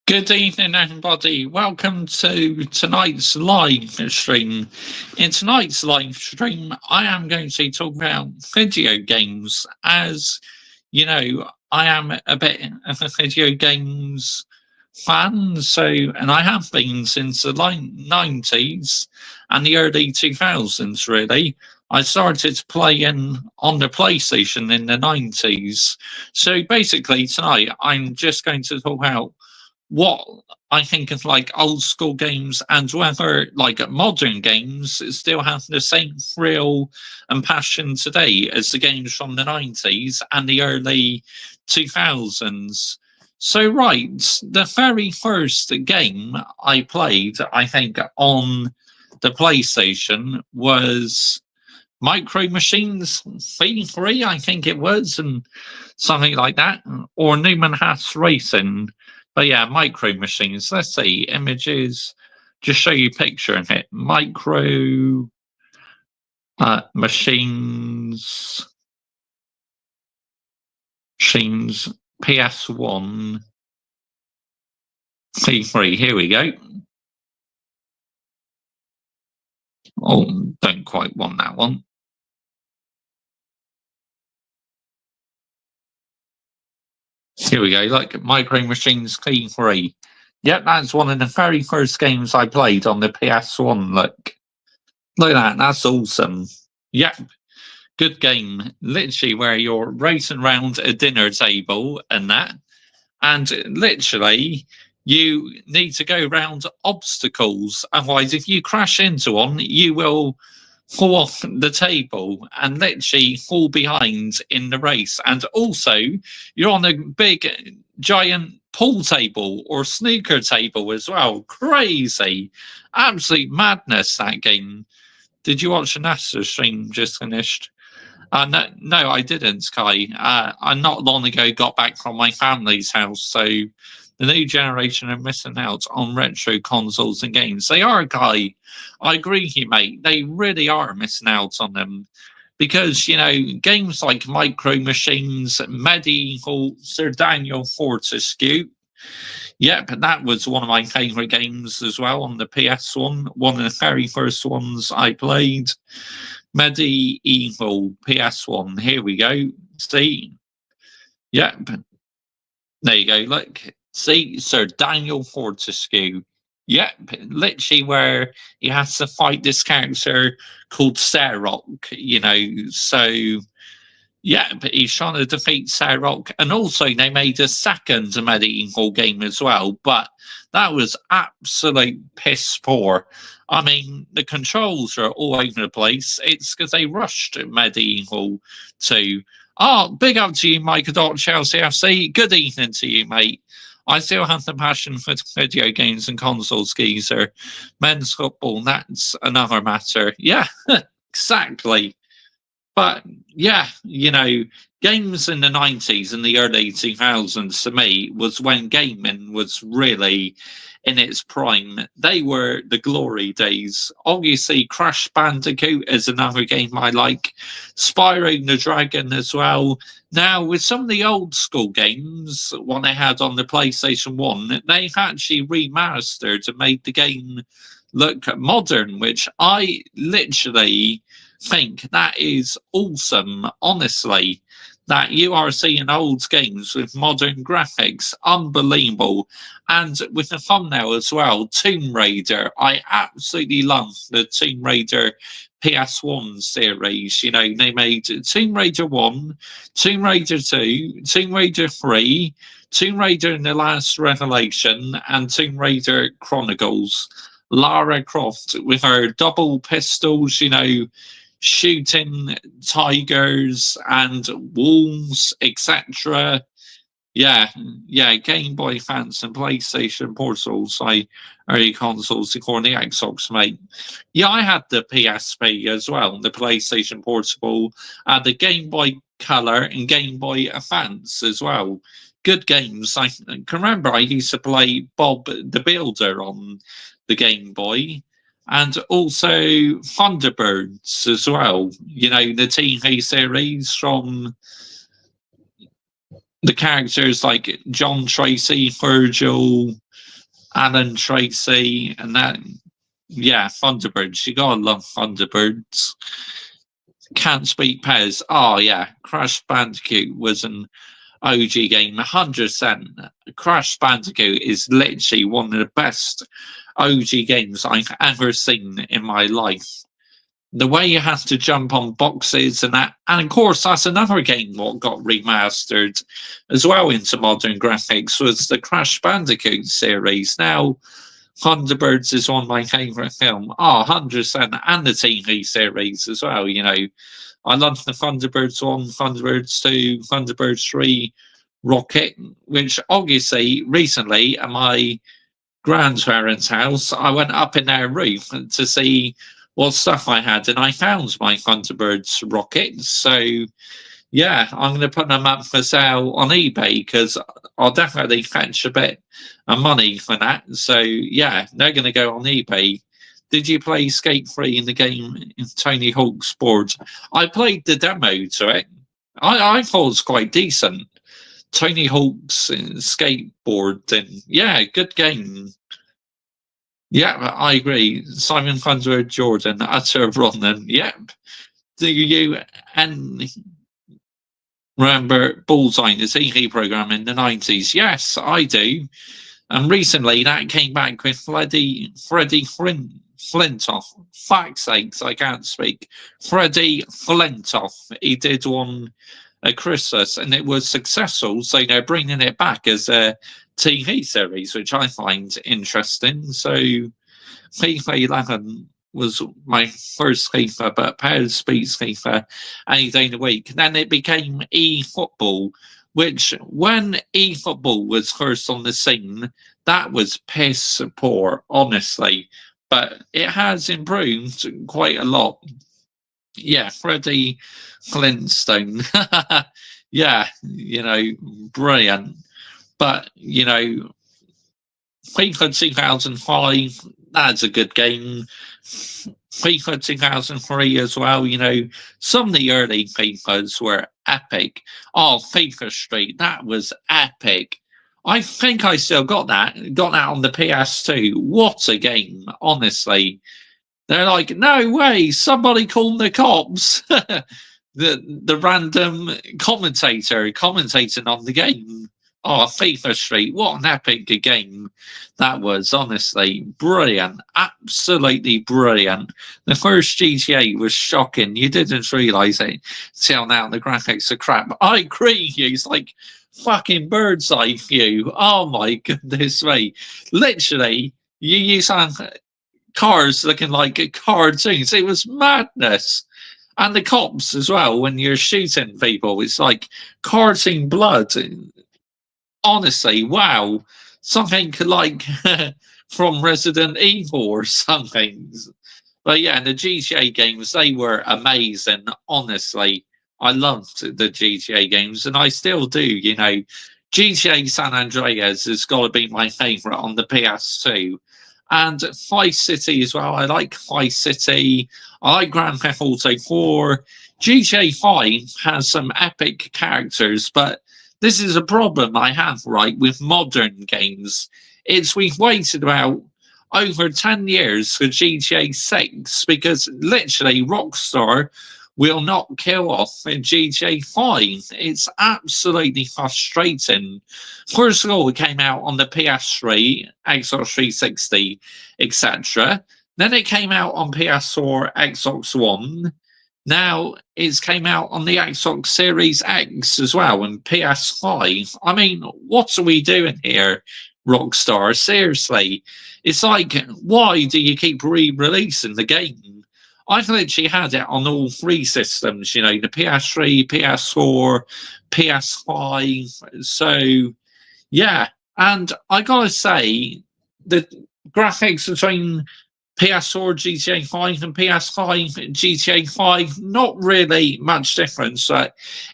Good evening, everybody. Welcome to tonight's live stream. In tonight's live stream, I am going to talk about video games. As you know, I am a bit of a video games fan, and I have been since the late 90s and the early 2000s, really. I started playing on the PlayStation in the 90s. So basically, tonight, I'm just going to talk about what I think of like old school games and whether like modern games still have the same thrill and passion today as the games from the 90s and the early 2000s. So, right, the very first game I played, I think, on the PlayStation was Micro Machines V3, I think it was, and something like that, or Newman Haas Racing. But yeah, Micro Machines. Let's see, images. Just show you picture of it. Micro Machines. Machines PS1 V3. Here we go. Oh, don't quite want that one. Here we go, like Micro Machines V3. Yep, that's one of the very first games I played on the PS1. Look at that, that's awesome. Yep, good game. Literally, where you're racing around a dinner table and that, and literally, you need to go around obstacles. Otherwise, if you crash into one, you will fall off the table and literally fall behind in the race. And also, you're on a big, giant pool table or snooker table as well. Crazy. Absolute madness, that game. Did you watch the NASA stream just finished? No, I didn't, Sky. I not long ago got back from my family's house, so the new generation are missing out on retro consoles and games. They are, Guy. I agree with you, mate. They really are missing out on them. Because, games like Micro Machines, Medieval, Sir Daniel Fortescue. Yep, that was one of my favourite games as well on the PS1. One of the very first ones I played. Medieval PS1. Here we go. See? Yep. There you go. Look. See, Sir Daniel Fortescue. Yep, literally where he has to fight this character called Sarok, So, yeah, but he's trying to defeat Sarok. And also, they made a second medieval game as well, but that was absolute piss poor. I mean, the controls are all over the place. It's because they rushed Medieval 2. Oh, big up to you, Michael Chelsea FC. Good evening to you, mate. I still have the passion for video games and consoles, geezer. Men's football, that's another matter. Yeah, exactly. But yeah, games in the 90s and the early 2000s to me was when gaming was really in its prime. They were the glory days. Obviously, Crash Bandicoot is another game I like. Spyro the Dragon as well. Now, with some of the old school games, what they had on the PlayStation 1, they've actually remastered and made the game look modern, which I literally think that is awesome, honestly, that you are seeing old games with modern graphics. Unbelievable. And with the thumbnail as well, Tomb Raider. I absolutely love the Tomb Raider PS1 series. They made Tomb Raider 1, Tomb Raider 2, Tomb Raider 3, Tomb Raider and the Last Revelation, and Tomb Raider Chronicles. Lara Croft with her double pistols, shooting tigers and wolves, etc. Yeah, Game Boy Advance and PlayStation Portals, early consoles, according to Xbox, mate. Yeah, I had the PSP as well, the PlayStation Portable, the Game Boy Color and Game Boy Advance as well. Good games. I can remember I used to play Bob the Builder on the Game Boy, and also Thunderbirds as well. The TV series from the characters like John Tracy, Virgil, Alan Tracy, and that. Yeah, Thunderbirds. You gotta love Thunderbirds. Can't speak Pez. Oh yeah, Crash Bandicoot was an OG game, 100%. Crash Bandicoot is literally one of the best OG games I've ever seen in my life. The way you have to jump on boxes and that, and of course that's another game what got remastered as well into modern graphics was the Crash Bandicoot series. Now Thunderbirds is one of my favourite film. Oh, 100%, and the TV series as well. You know, I love the Thunderbirds 1, Thunderbirds 2, Thunderbirds 3, Rocket, which obviously recently at my grandparents' house, I went up in their roof to see what stuff I had, and I found my Thunderbirds rockets. So, yeah, I'm going to put them up for sale on eBay because I'll definitely fetch a bit of money for that. So, yeah, they're going to go on eBay. Did you play Skate 3 in the game in Tony Hawk's board? I played the demo to it. I thought it was quite decent. Tony Hawk's skateboard, and yeah, good game. Yeah, I agree. Simon Thunderbird Jordan, utter Ronan. Yep. Do you and remember Bullseye, the TV program in the 90s? Yes, I do. And recently that came back with Freddie Flintoff. Fuck's sakes, I can't speak. Freddie Flintoff. He did one at Christmas and it was successful, so they're bringing it back as a TV series, which I find interesting. So FIFA 11 was my first FIFA, but Pez beats FIFA any day of the week. Then it became eFootball, which when eFootball was first on the scene, that was piss poor, honestly. But it has improved quite a lot. Yeah, Freddie Flintstone. Yeah, you know, brilliant. But, you know, FIFA 2005, that's a good game. FIFA 2003 as well, you know, some of the early FIFAs were epic. Oh, FIFA Street, that was epic. I think I still got that on the PS2. What a game, honestly. They're like, no way, somebody called the cops. the random commentator commentating on the game. Oh, FIFA Street, what an epic game that was, honestly. Brilliant, absolutely brilliant. The first GTA was shocking. You didn't realise it till now. The graphics are crap. I agree, it's like fucking bird's eye view. Oh my goodness me. Literally, you use cars looking like cartoons. It was madness. And the cops as well, when you're shooting people, it's like cartoon blood. Honestly, wow. Something like from Resident Evil or something. But yeah, the GTA games, they were amazing, honestly. I loved the GTA games, and I still do, you know. GTA San Andreas has got to be my favourite on the PS2. And Vice City as well. I like Vice City. I like Grand Theft Auto 4. GTA 5 has some epic characters, but this is a problem I have, right, with modern games. It's we've waited about over 10 years for GTA 6 because literally Rockstar will not kill off in GTA 5. It's absolutely frustrating. First of all, it came out on the PS3, Xbox 360, etc. Then it came out on PS4, Xbox One. Now it's came out on the Xbox Series X as well and PS5. I mean, what are we doing here, Rockstar? Seriously, it's like, why do you keep re-releasing the game? I've literally had it on all three systems, you know, the PS3, PS4, PS5. So, yeah. And I gotta say, the graphics between PS4 GTA 5 and PS5 GTA 5, not really much difference,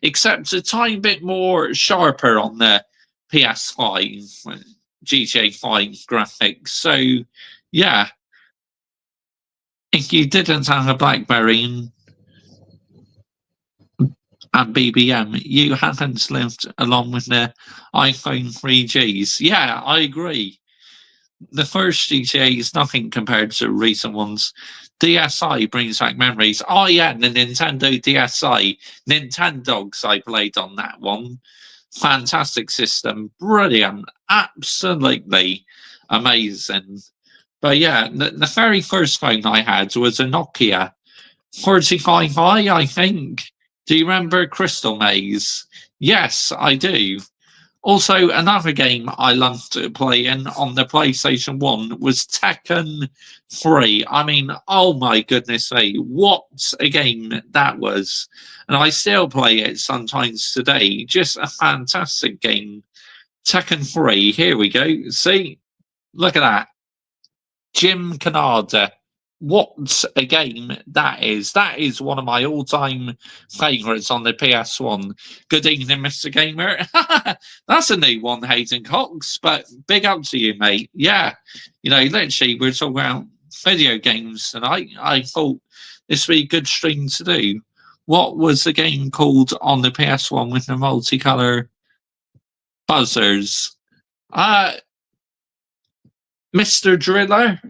except a tiny bit more sharper on the PS5 GTA 5 graphics. So, yeah, if you didn't have a BlackBerry and BBM, you haven't lived along with the iPhone 3Gs. Yeah, I agree. the first GTA is nothing compared to recent ones. DSi brings back memories. Oh yeah, the Nintendo DSi, Nintendogs I played on that one. Fantastic system, brilliant, absolutely amazing. But yeah, the very first phone I had was a Nokia 45i, I think. Do you remember Crystal Maze? Yes, I do. Also, another game I loved playing on the PlayStation 1 was Tekken 3. I mean, oh my goodness me, what a game that was. And I still play it sometimes today. Just a fantastic game. Tekken 3, here we go. See, look at that. Jim Canada. What a game that is. That is one of my all-time favourites on the PS1. Good evening, Mr. Gamer. That's a new one, Hayden Cox, but big up to you, mate. Yeah, you know, literally, we're talking about video games tonight. I thought this would be a good stream to do. What was the game called on the PS1 with the multicolour buzzers? Mr. Driller?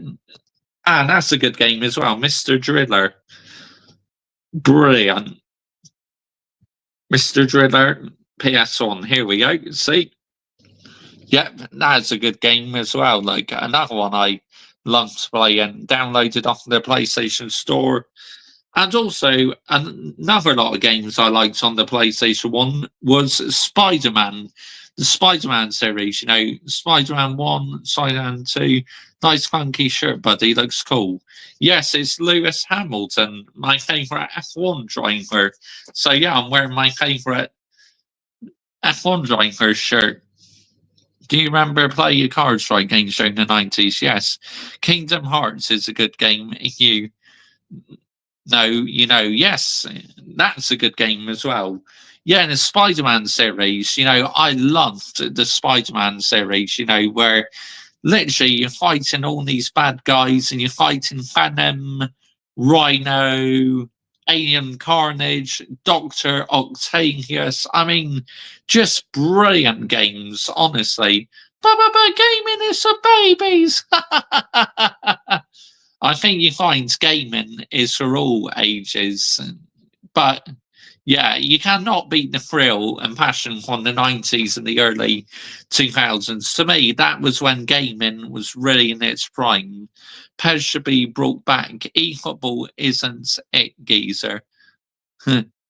Ah, that's a good game as well. Mr. Driller. Brilliant. Mr. Driller, PS1. Here we go. See? Yep, that's a good game as well. Like another one I loved to play and downloaded off the PlayStation Store. And also, another lot of games I liked on the PlayStation 1 was Spider Man. The Spider Man series, you know, Spider Man 1, Spider Man 2. Nice funky shirt, buddy. Looks cool. Yes, it's Lewis Hamilton, my favourite F1 driver. So, yeah, I'm wearing my favourite F1 driver shirt. Do you remember playing your card strike games during the 90s? Yes. Kingdom Hearts is a good game. You know, yes, that's a good game as well. Yeah, and the Spider-Man series, you know, I loved the Spider-Man series, you know, where literally you're fighting all these bad guys and you're fighting Venom, Rhino, Alien Carnage, Dr. Octavius. I mean, just brilliant games, honestly. Gaming is for babies. I think you find gaming is for all ages, but yeah, you cannot beat the thrill and passion from the 90s and the early 2000s. To me, that was when gaming was really in its prime. PES should be brought back. eFootball isn't it, geezer.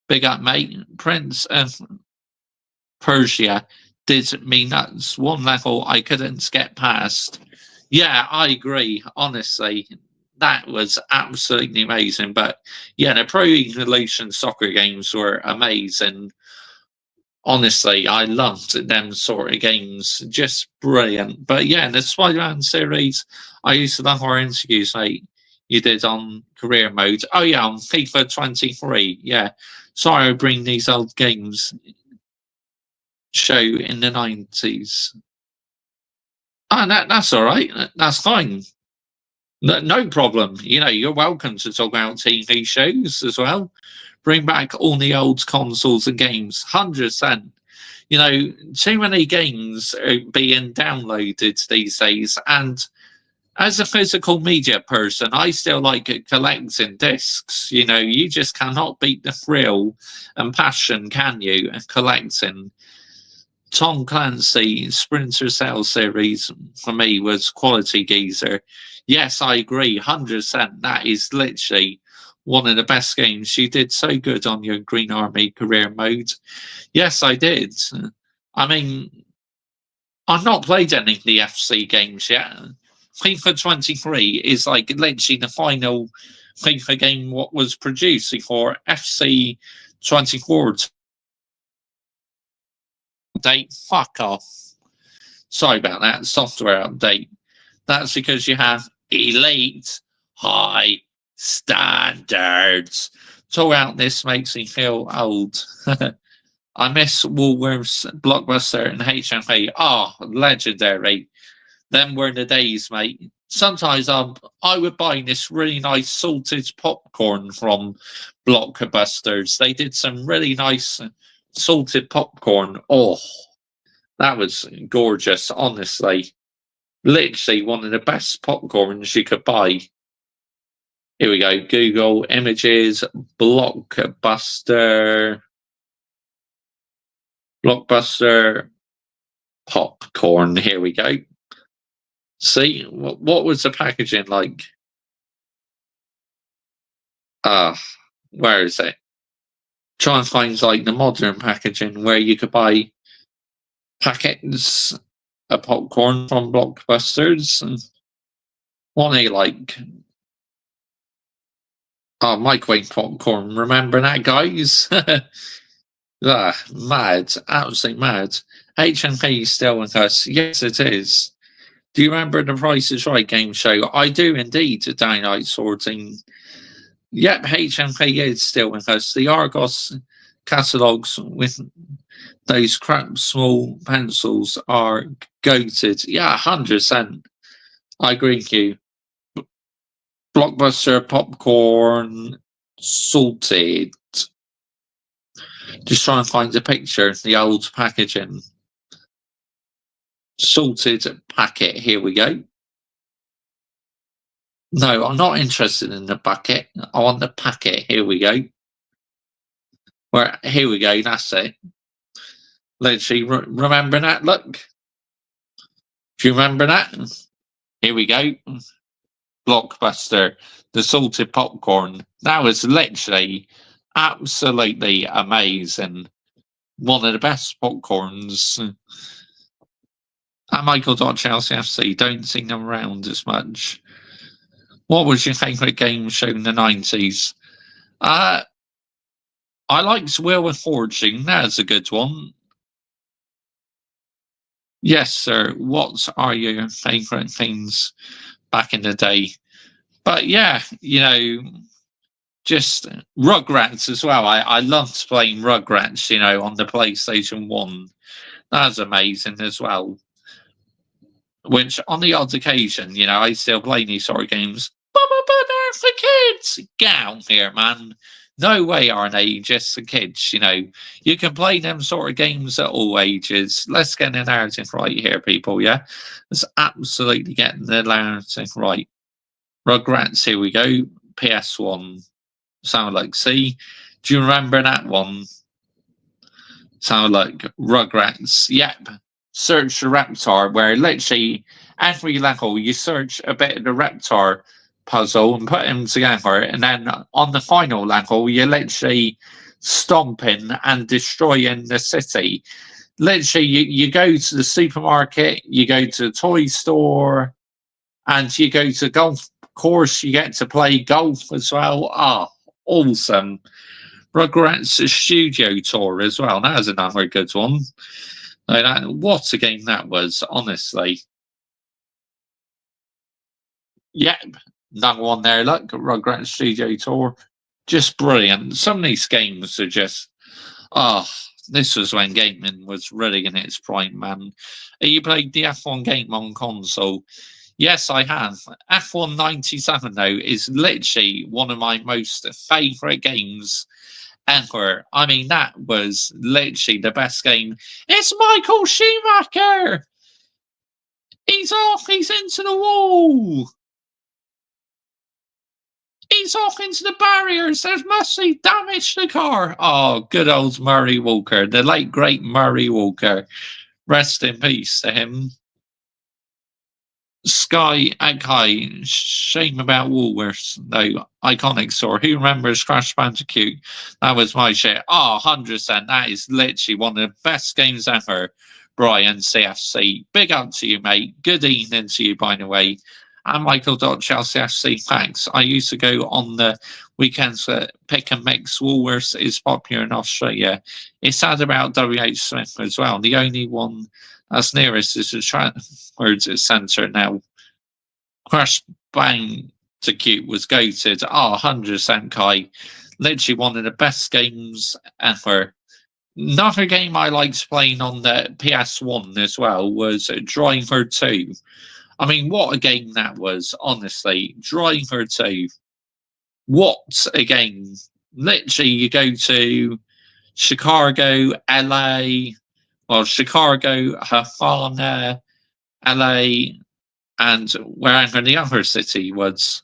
Big up, mate. Prince of Persia did me nuts. One level I couldn't get past. Yeah, I agree, honestly. That was absolutely amazing. But yeah, the Pro Evolution soccer games were amazing. Honestly, I loved them sort of games. Just brilliant. But yeah, the Spider-Man series, I used to love our interviews, like you did on career mode. Oh yeah, on FIFA 23. Yeah. Sorry I bring these old games show in the 90s. Oh, that's all right. That's fine. No problem. You know, you're welcome to talk about TV shows as well. Bring back all the old consoles and games. 100%. You know, too many games are being downloaded these days. And as a physical media person, I still like collecting discs. You know, you just cannot beat the thrill and passion, can you? And collecting. Tom Clancy Splinter Cell series for me was quality, geezer. Yes, I agree, 100%. That is literally one of the best games. You did so good on your Green Army career mode. Yes, I did. I mean, I've not played any of the FC games yet. FIFA 23 is like literally the final FIFA game what was produced before FC 24 update. Fuck off. Sorry about that. Software update. That's because you have elite high standards. Talk out this makes me feel old. I miss Woolworths, Blockbuster, and HMV. Oh, legendary. Them were the days, mate. Sometimes I would buy this really nice salted popcorn from Blockbusters. They did some really nice salted popcorn. Oh, that was gorgeous, honestly. Literally one of the best popcorns you could buy. Here we go. Google Images, Blockbuster popcorn. Here we go. See, what was the packaging like? Where is it? Try and find like the modern packaging where you could buy packets of popcorn from Blockbusters. And what they like? Oh, microwave popcorn. Remember that, guys? Mad. Absolutely mad. HMP is still with us. Yes, it is. Do you remember the Price is Right game show? I do indeed, Daylight Sorting. Yep, HMP is still with us. The Argos catalogues with those crap small pencils are goated. Yeah, 100%. I agree with you. Blockbuster popcorn salted. Just try and find a picture of the old packaging. Salted packet. Here we go. No, I'm not interested in the bucket. I want the packet. Here we go. Here we go. That's it. Literally, remember that? Look. Do you remember that? Here we go. Blockbuster, the salted popcorn. That was literally absolutely amazing. One of the best popcorns. And Michael Chelsea FC, don't see them around as much. What was your favourite game show in the 90s? I liked Wheel of Fortune. That's a good one. Yes, sir. What are your favourite things back in the day? But yeah, just Rugrats as well. I loved playing Rugrats, on the PlayStation 1. That was amazing as well. Which, on the odd occasion, I still play these sort of games. But they're for kids! Get out here, man. No way are they just for kids, You can play them sort of games at all ages. Let's get the narrative right here, people, yeah? Let's absolutely get the narrative right. Rugrats, here we go. PS1. Sound like, see? Do you remember that one? Sound like Rugrats. Yep. Search the Reptar, where literally every level you search a bit of the Reptar puzzle and put them together, and then on the final level you're literally stomping and destroying the city. Literally, you go to the supermarket, you go to the toy store, and you go to the golf course. You get to play golf as well. Awesome. Rugrats Studio Tour as well. That was another good one. What a game that was, honestly. Yep, another one there. Look, Rugrats Studio Tour. Just brilliant. Some of these games are just, this was when gaming was really in its prime, man. You played the F1 game on console? Yes, I have. F1 97, though, is literally one of my most favourite games ever. I mean, that was literally the best game. It's Michael Schumacher! He's off! He's into the wall! He's off into the barriers! There's massive damage to the car! Oh, good old Murray Walker. The late, great Murray Walker. Rest in peace to him. Sky Akai, shame about Woolworths, though. Iconic store. Who remembers Crash Bandicoot? That was my shit. 100%. That is literally one of the best games ever. Brian CFC. Big up to you, mate. Good evening to you, by the way. And Michael Chelsea FC. Thanks. I used to go on the weekends for pick and mix. Woolworths is popular in Australia. It's sad about WH Smith as well. The only one that's nearest is the Transport Centre now. Crash Bandicoot was goated. 100% Kai. Literally one of the best games ever. Another game I liked playing on the PS1 as well was Driver 2. I mean, what a game that was, honestly. Driver 2. What a game. Literally, you go to Chicago, LA, Chicago, Havana, LA, and wherever the other city was.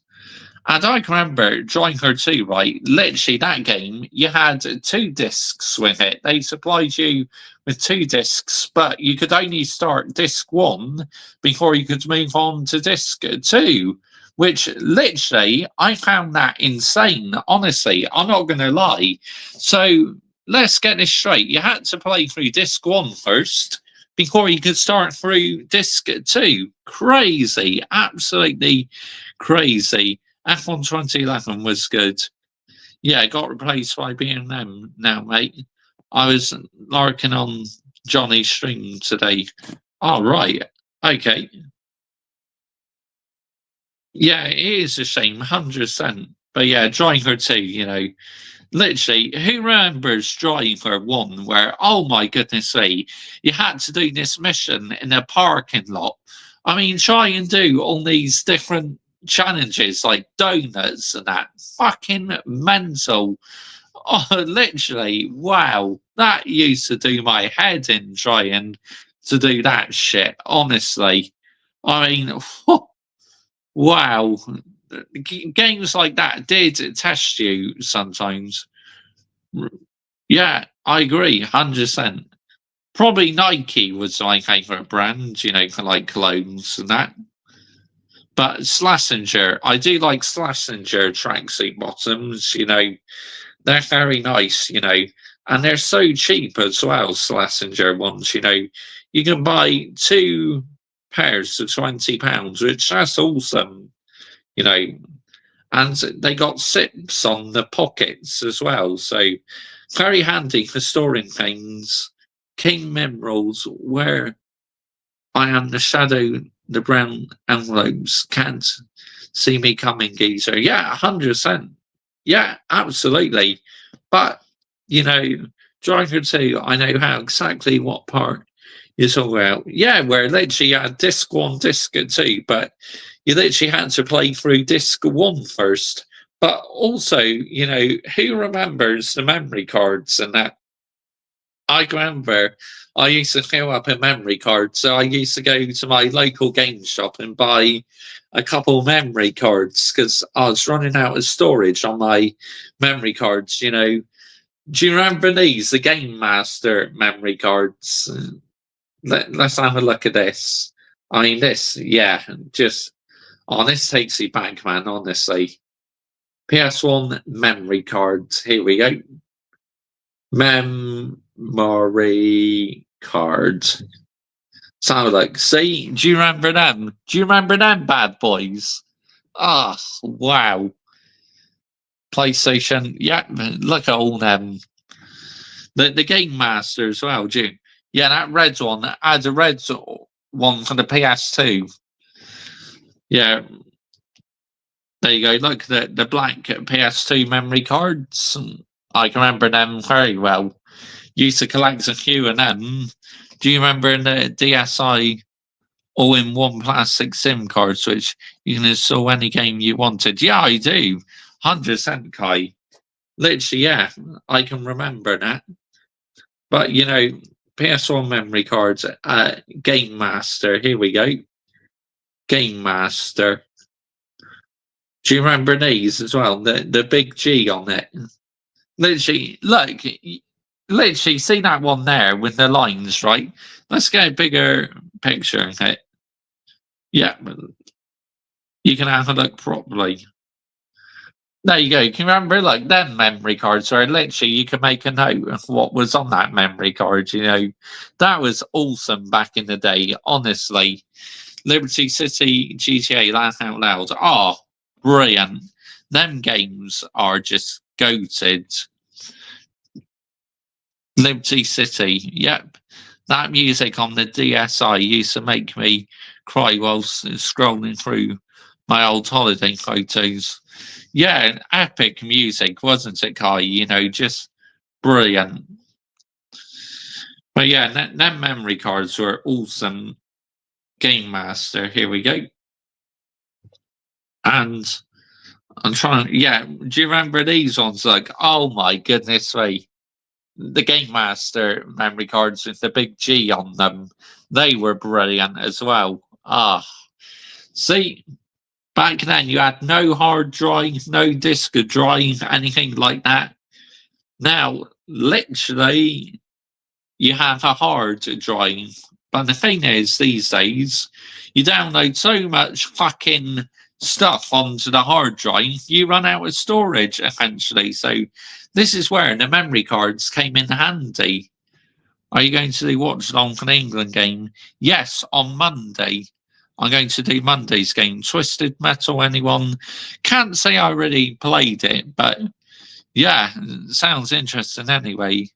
And I can remember Driver 2, right? Literally, that game, you had 2 discs with it. They supplied you with 2 discs, but you could only start disc 1 before you could move on to disc 2, which literally, I found that insane. Honestly, I'm not going to lie. So let's get this straight. You had to play through disc 1 first before you could start through disc 2. Crazy. Absolutely crazy. F1 2011 was good. Yeah, it got replaced by B&M now, mate. I was larking on Johnny's stream today. Oh, right. Okay. Yeah, it is a shame, 100%. But yeah, Driver 2, literally, who remembers Driver 1 where, oh my goodness me, you had to do this mission in a parking lot? I mean, try and do all these different challenges like donuts and that. Fucking mental. Oh, literally, wow. That used to do my head in trying to do that shit, honestly. I mean, wow. Games like that did test you sometimes. Yeah, I agree, 100%. Probably Nike was my favourite brand, for like colognes and that. But Slazenger, I do like Slazenger tracksuit bottoms, they're very nice, and they're so cheap as well, Slazenger ones, you can buy 2 pairs for £20, which that's awesome, and they got zips on the pockets as well, so very handy for storing things. King Minerals, where I am the shadow, the brown envelopes can't see me coming, geezer. Yeah, 100%. Yeah, absolutely. But, Driver 2, I know how exactly what part you're talking about. Yeah, where literally you had disc 1, disc 2, but you literally had to play through disc 1 first. But also, who remembers the memory cards and that? I remember I used to fill up a memory card, so I used to go to my local game shop and buy a couple memory cards because I was running out of storage on my memory cards. Do you remember these, the Game Master memory cards? Let's have a look at this. I mean, this, yeah, just this takes you back, man. Honestly, PS1 memory cards. Here we go. Memory cards. Sound like, see, do you remember them? Do you remember them bad boys? Oh, wow. PlayStation, yeah, look at all them. The Game Master as well, do you? Yeah, that red one, that had a red one for the PS2. Yeah. There you go. Look, the black PS2 memory cards. I can remember them very well. Used to collect a few of them. Do you remember the DSi all-in-one plastic SIM cards, which you can install any game you wanted? Yeah, I do. 100%, Kai. Literally, yeah, I can remember that. But, PS1 memory cards, Game Master. Here we go. Game Master. Do you remember these as well? The big G on it. Literally, look, literally, see that one there with the lines, right? Let's get a bigger picture of it. Yeah, you can have a look properly. There you go. Can you remember, like, them memory cards where literally you can make a note of what was on that memory card, That was awesome back in the day, honestly. Liberty City, GTA, laugh out loud. Oh, brilliant. Them games are just goated. Liberty City, yep. That music on the DSi used to make me cry whilst scrolling through my old holiday photos. Yeah, epic music, wasn't it, Kai? Just brilliant. But yeah, them memory cards were awesome. Game Master, here we go. And I'm trying, yeah, do you remember these ones? Like, oh my goodness me. The Game Master memory cards with the big G on them, they were brilliant as well. Ah, See, back then you had no hard drive, no disk drive, anything like that. Now, literally, you have a hard drive. But the thing is, these days, you download so much fucking stuff onto the hard drive, you run out of storage eventually. So, this is where the memory cards came in handy. Are you going to do watch along for the England game? Yes, on Monday. I'm going to do Monday's game. Twisted Metal, anyone? Can't say I really played it, but yeah, sounds interesting anyway.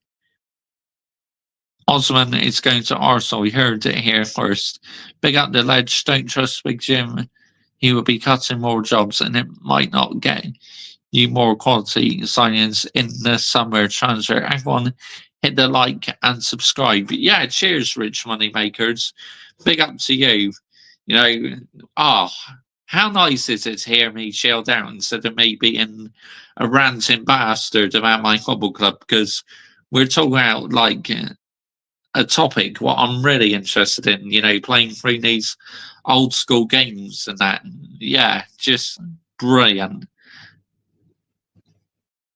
Osman is going to Arsenal. We heard it here first. Big up the ledge. Don't trust Big Jim. He will be cutting more jobs and it might not get you more quality signings in the summer transfer. Everyone hit the like and subscribe. Yeah, cheers, rich money makers. Big up to you. You know, how nice is it to hear me chilled out instead of me being a ranting bastard about my football club, because we're talking about like a topic what I'm really interested in, you know, playing through these old school games and that. Yeah, just brilliant.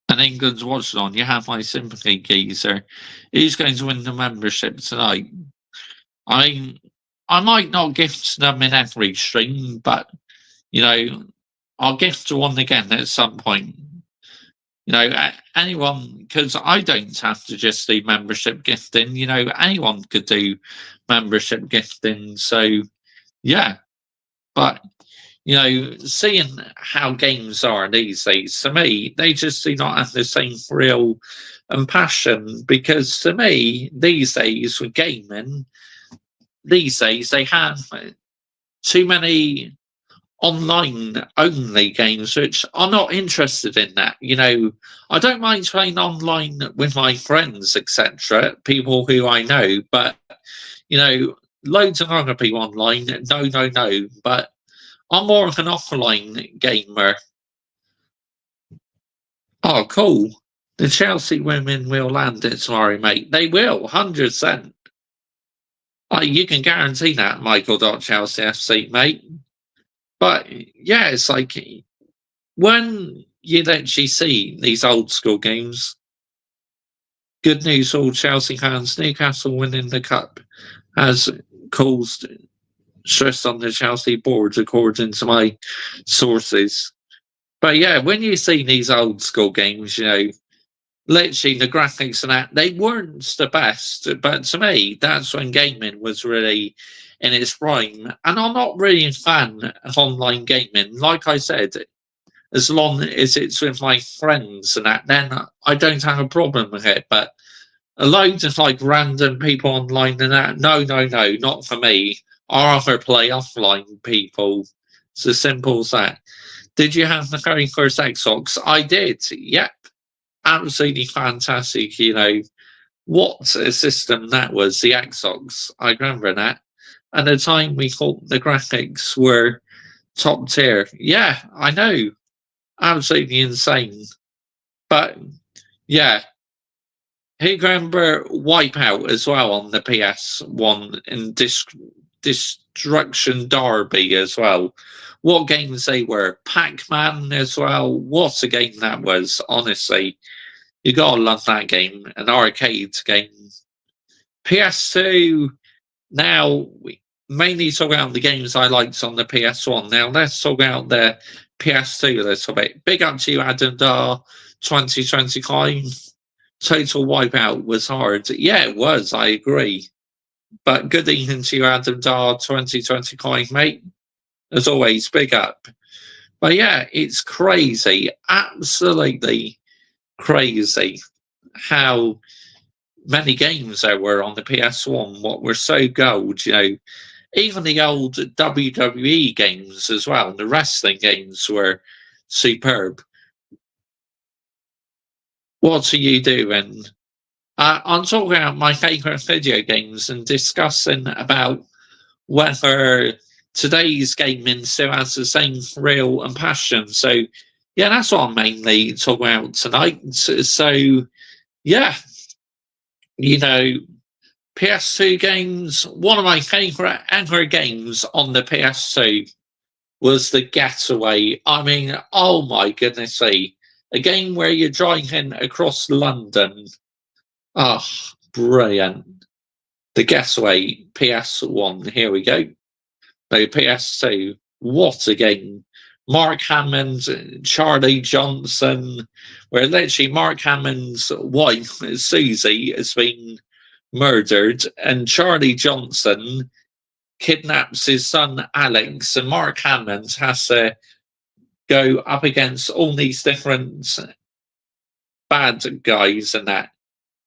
And England's watching on. You have my sympathy, geezer. Who's going to win the membership tonight? I might not gift them in every stream, but you know, I'll gift one again at some point. You know, anyone, because I don't have to just do membership gifting. You know, anyone could do membership gifting. So, yeah. But, you know, seeing how games are these days, to me, they just do not have the same thrill and passion. Because to me, these days with gaming, these days they have too many online only games which are not interested in that. You know, I don't mind playing online with my friends, etc., people who I know, but you know, loads of other people online, no. But I'm more of an offline gamer. Oh, cool. The Chelsea women will land it tomorrow, mate. They will, 100%. You can guarantee that, Michael.Chelsea FC, mate. But yeah, it's like when you actually see these old school games, good news all Chelsea fans, Newcastle winning the cup has caused stress on the Chelsea board, according to my sources. But yeah, when you see these old school games, you know, literally the graphics and that, they weren't the best. But to me, that's when gaming was really in its prime. And I'm not really a fan of online gaming. Like I said, as long as it's with my friends and that, then I don't have a problem with it. But a load of like random people online and that, no, not for me. I rather play offline people. It's as simple as that. Did you have the very first Xbox? I did. Yep. Absolutely fantastic. You know, what a system that was, the Xbox. I remember that. At the time, we thought the graphics were top tier. Yeah, I know. Absolutely insane. But yeah, who can remember Wipeout as well on the PS1 and Destruction Derby as well? What games they were. Pac-Man as well. What a game that was, honestly. You gotta love that game. An arcade game. PS2, now, we mainly talk about the games I liked on the PS1. Now, let's talk about the PS2 a little bit. Big up to you, Adam Dar, 2025. Total Wipeout was hard. Yeah, it was, I agree. But good evening to you, Adam Dar, 2025, mate. As always, big up. But yeah, it's crazy. Absolutely crazy how many games there were on the PS1, what were so gold, you know. Even the old WWE games as well, the wrestling games were superb. What are you doing? I'm talking about my favourite video games and discussing about whether today's gaming still has the same thrill and passion. So, yeah, that's what I'm mainly talking about tonight. So yeah, you know, PS2 games, one of my favourite ever games on the PS2. was the Getaway. I mean, oh my goodness me. A game where you're driving across London. Oh, brilliant. The Getaway PS1. Here we go. No, PS2. What a game. Mark Hammond, Charlie Johnson, where literally Mark Hammond's wife, Susie, has been murdered, and Charlie Johnson kidnaps his son Alex, and Mark Hammond has to go up against all these different bad guys and that.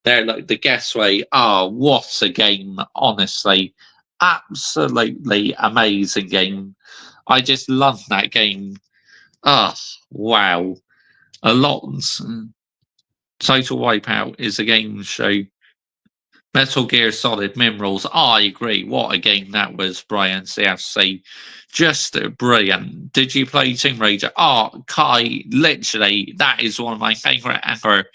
They're like the Getaway. Oh, what a game, honestly. Absolutely amazing game. I just love that game. Oh, wow. A lot. Total Wipeout is a game show. Metal Gear Solid Minerals. I agree. What a game that was, Brian CFC. Just brilliant. Did you play Tomb Raider? Oh, Kai, literally, that is one of my favourite ever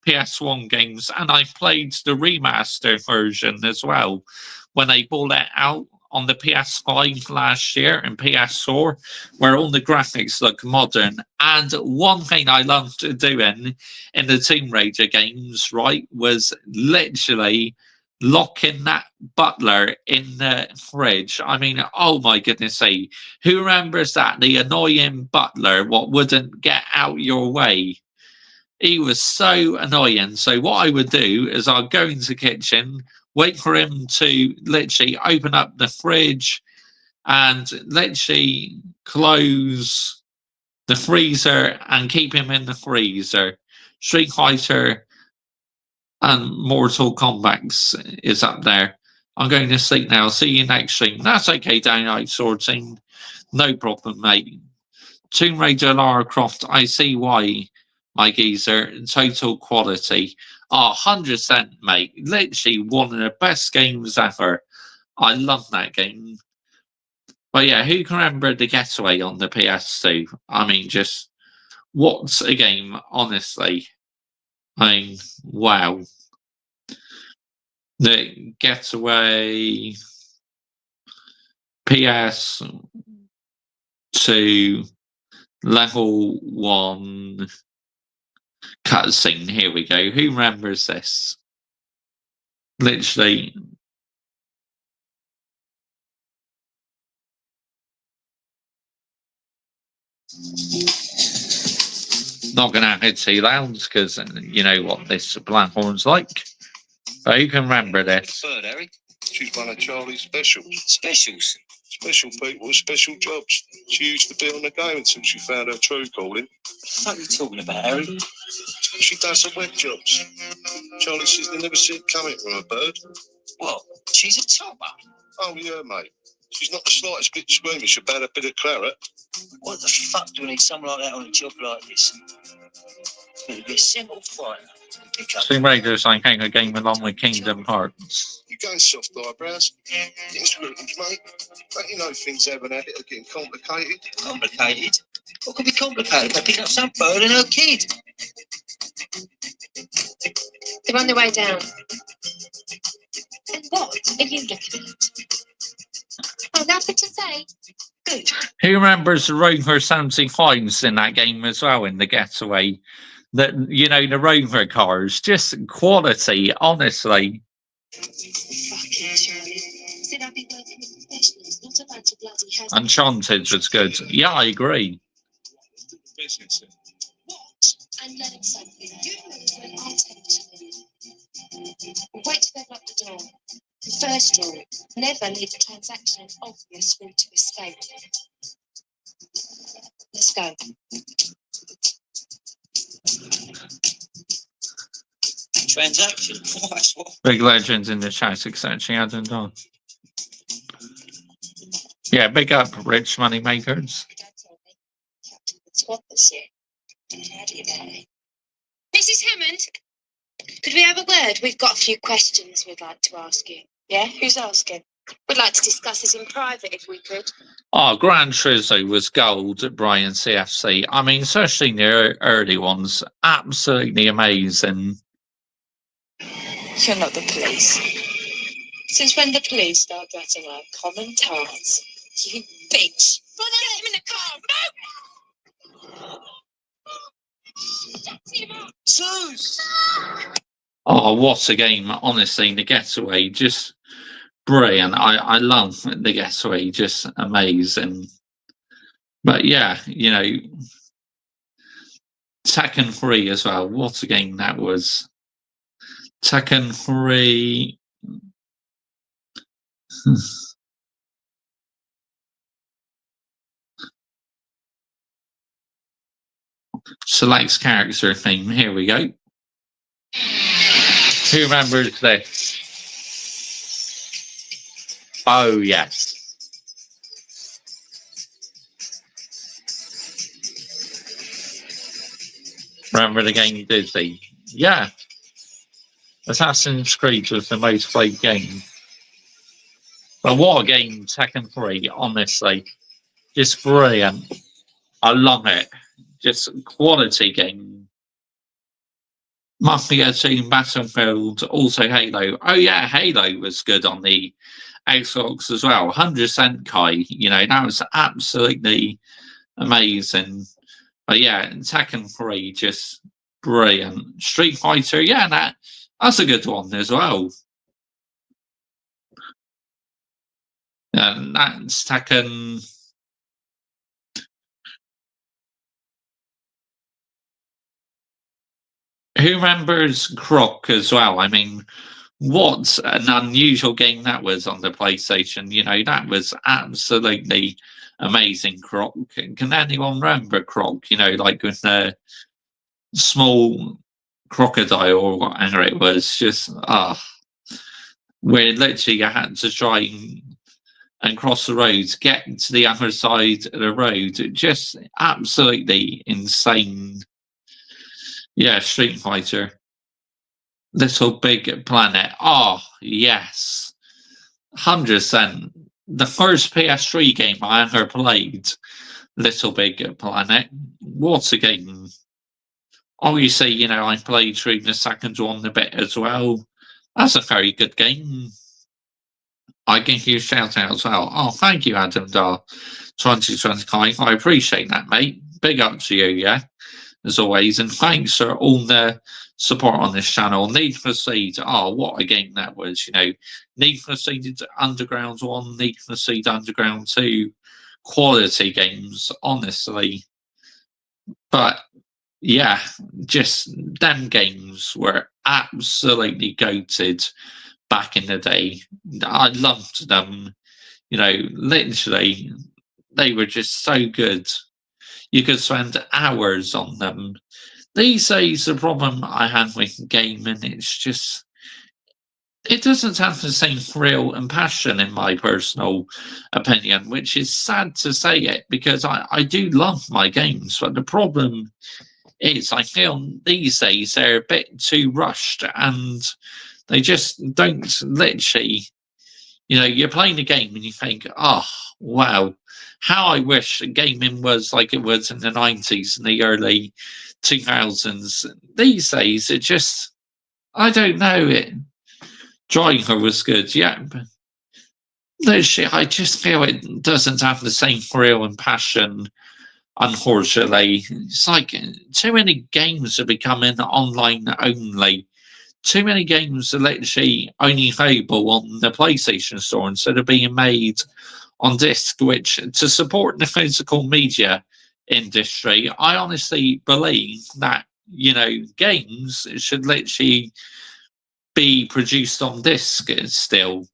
PS1 games. And I played the remaster version as well when they brought it out on the PS5 last year and PS4, where all the graphics look modern. And one thing I loved doing in the Tomb Raider games, right, was literally locking that butler in the fridge. I mean, oh my goodness sake, who remembers that? The annoying butler, what wouldn't get out your way. He was so annoying. So what I would do is I'd go into the kitchen, wait for him to literally open up the fridge and literally close the freezer and keep him in the freezer. Street Fighter and Mortal Kombat is up there. I'm going to sleep now. See you next stream. That's okay, Downright Sword Team. No problem, mate. Tomb Raider Lara Croft, I see why, my geezer. Total quality. 100%, mate. Literally one of the best games ever. I love that game. But yeah, who can remember The Getaway on the PS2? I mean, just what's a game, honestly. I mean, wow. The Getaway PS2 level 1 cutscene. Here we go. Who remembers this? Literally. Not going to have it too loud because you know what this platform's like. But who can remember this? Third, Eric. She's one of Charlie's specials. Specials? Special people with special jobs. She used to be on the go until she found her true calling. What the fuck are you talking about, Harry? She does some web jobs. Charlie says they never see it coming from a bird. What? She's a topper? Oh, yeah, mate. She's not the slightest bit squeamish about a bit of claret. What the fuck do we need someone like that on a job like this? It'd be a simple fighter. Tomb Raiders, I hang a game along with Kingdom Hearts. You're going soft eyebrows. Getting scrutiny, mate. Don't you know things haven't had it are getting complicated? Complicated? What could be complicated? By picking up some bird and her kid. They're on their way down. And what are you looking at? Oh, nothing to say. Good. Who remembers the Rover 75s in that game as well, in The Getaway? That, you know, the Rover cars, just quality, honestly. Uncharted was good. Yeah, I agree. And learn something. You move when I tell you to. Wait till they've locked the door. The first rule, never leave the transaction an obvious route to escape. Let's go. Transaction? What? Big legends in the chat, etc. Adam Don. Yeah, big up, rich money makers. Mrs. Hammond, could we have a word? We've got a few questions we'd like to ask you. Yeah? Who's asking? We'd like to discuss this in private if we could. Oh, Gran Turismo was gold at Brian CFC. I mean, especially the early ones. Absolutely amazing. You're not the police. Since when the police start getting like common tarts? You bitch. Get him in the car. No! Zeus! Oh, what a game. Honestly, the getaway, just brilliant. I love the getaway, just amazing. But yeah, Tekken 3 as well. What a game that was. Tekken 3. Selects character theme. Here we go. Who remembers this? Oh, yes. Remember the game Disney? Yeah. Assassin's Creed was the most played game. But what a game, Tekken 3, honestly. Just brilliant. I love it. Just quality game. Mafia 2, Battlefield, also Halo. Oh yeah, Halo was good on the Xbox as well. 100% Kai, that was absolutely amazing. But yeah, Tekken 3, just brilliant. Street Fighter, yeah, that's a good one as well. And that's Tekken. Who remembers Croc as well? I mean, what an unusual game that was on the PlayStation. That was absolutely amazing, Croc. Can anyone remember Croc? Like with the small crocodile or whatever it was, just, where literally you had to try and cross the road, get to the other side of the road. Just absolutely insane. Yeah, Street Fighter. Little Big Planet. Oh, yes. 100%. The first PS3 game I ever played, Little Big Planet. What a game. Obviously, I played through the second one a bit as well. That's a very good game. I give you a shout out as well. Oh, thank you, Adam Dar. 2025. I appreciate that, mate. Big up to you, yeah, as always. And thanks for all the support on this channel. Need for Speed. Oh, what a game that was, Need for Speed Underground 1, Need for Speed Underground 2. Quality games, honestly. But yeah, just them games were absolutely goated back in the day. I loved them. Literally, they were just so good. You could spend hours on them. These days, the problem I have with gaming, it's just, it doesn't have the same thrill and passion, in my personal opinion, which is sad to say it, because I do love my games, but the problem is I feel these days they're a bit too rushed, and they just don't literally, you're playing a game and you think, oh, wow, how I wish gaming was like it was in the 90s and the early 2000s. These days, it just, I don't know, Driver was good, yeah, but literally, I just feel it doesn't have the same thrill and passion, unfortunately. It's like too many games are becoming online only. Too many games are literally only available on the PlayStation Store instead of being made on disc, which, to support the physical media industry, I honestly believe that, games should literally be produced on disc still.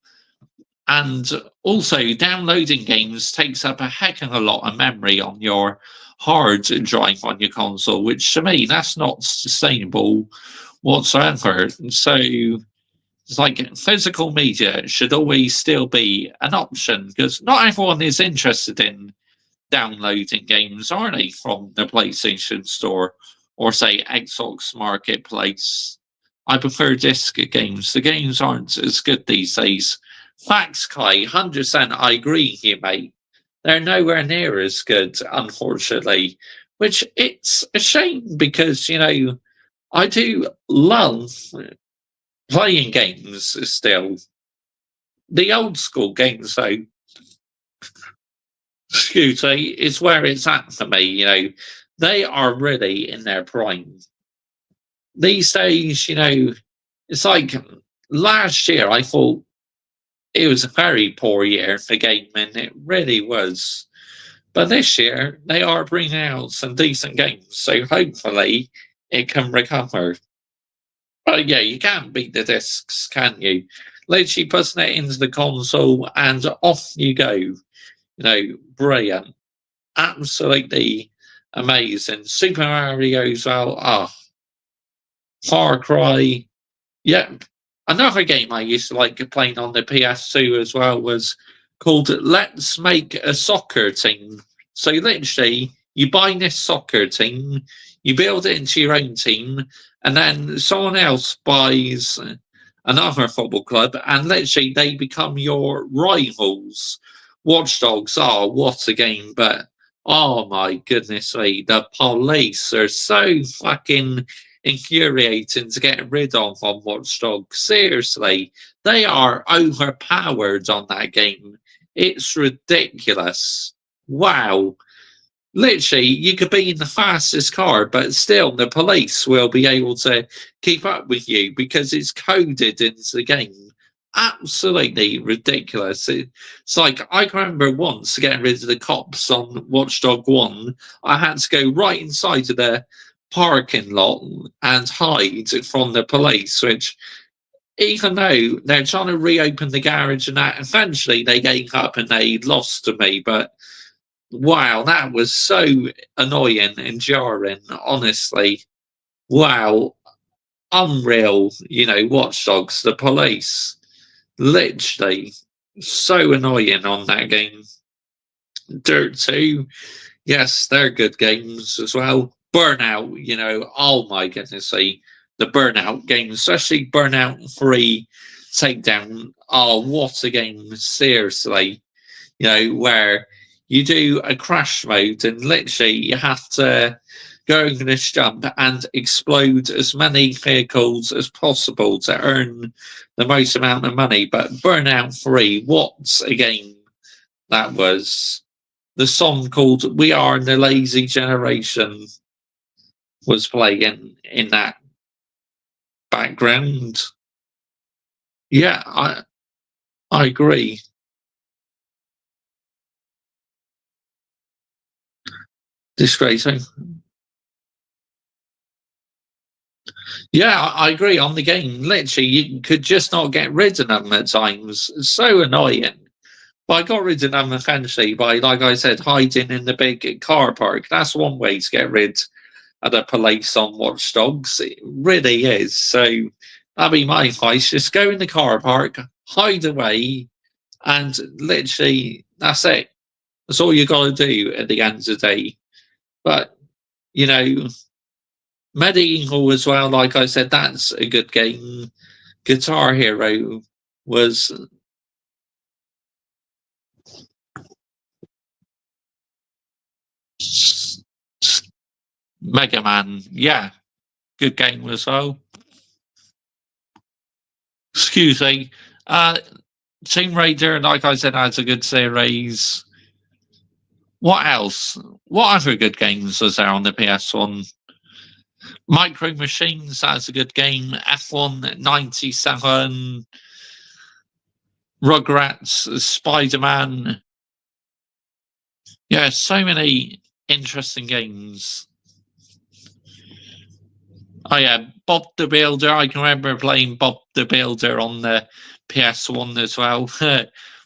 And also, downloading games takes up a heck of a lot of memory on your hard drive on your console, which to me, that's not sustainable whatsoever. So it's like physical media should always still be an option, because not everyone is interested in downloading games, are they, from the PlayStation Store or say Xbox Marketplace. I prefer disc games. The games aren't as good these days. Facts, Kai, 100%. I agree here, mate. They're nowhere near as good, unfortunately, which it's a shame, because, I do love playing games still. The old school games, though. excuse me, is where it's at for me. You know, they are really in their prime these days. You know, it's like last year. I thought it was a very poor year for gaming. It really was. But this year they are bringing out some decent games, so hopefully it can recover. But yeah, you can't beat the discs, can you? Literally putting it into the console and off you go. You know, brilliant. Absolutely amazing. Super Mario as well. Ah, Far Cry. Yep. Another game I used to like playing on the PS2 as well was called Let's Make a Soccer Team. So literally, you buy this soccer team, you build it into your own team, and then someone else buys another football club, and literally they become your rivals. Watch Dogs, oh, what a game, but oh my goodness me, the police are so fucking infuriating to get rid of on Watch Dogs. Seriously, they are overpowered on that game. It's ridiculous. Wow. Literally, you could be in the fastest car, but still the police will be able to keep up with you because it's coded into the game. Absolutely ridiculous. It's like I can remember once getting rid of the cops on Watchdog 1. I had to go right inside of the parking lot and hide from the police, which even though they're trying to reopen the garage and that, eventually they gave up and they lost to me. But wow, that was so annoying and jarring, honestly. Wow, unreal, you know, Watchdogs, the police, literally so annoying on that game. Dirt 2, yes, they're good games as well. Burnout, you know, oh my goodness, the Burnout game, especially Burnout 3 Takedown. Oh, what a game, seriously. You know, where you do a crash mode and literally you have to go over this jump and explode as many vehicles as possible to earn the most amount of money. But Burnout 3, what a game that was. The song called We Are the Lazy Generation was playing in that background. Yeah, I agree. Disgracing. Yeah, I agree on the game. Literally, you could just not get rid of them at times. It's so annoying. But I got rid of them eventually by, like I said, hiding in the big car park. That's one way to get rid of the police on Watch Dogs. It really is. So that'd be my advice. Just go in the car park, hide away, and literally that's it. That's all you got to do at the end of the day. But, you know, Medieval as well, like I said, that's a good game. Guitar Hero was Mega Man, yeah, good game as well. Excuse me. Tomb Raider, like I said, has a good series. What else? What other good games was there on the PS1? Micro Machines, that's a good game. F1 97, Rugrats, Spider-Man. Yeah, so many interesting games. Oh yeah, Bob the Builder. I can remember playing Bob the Builder on the PS1 as well.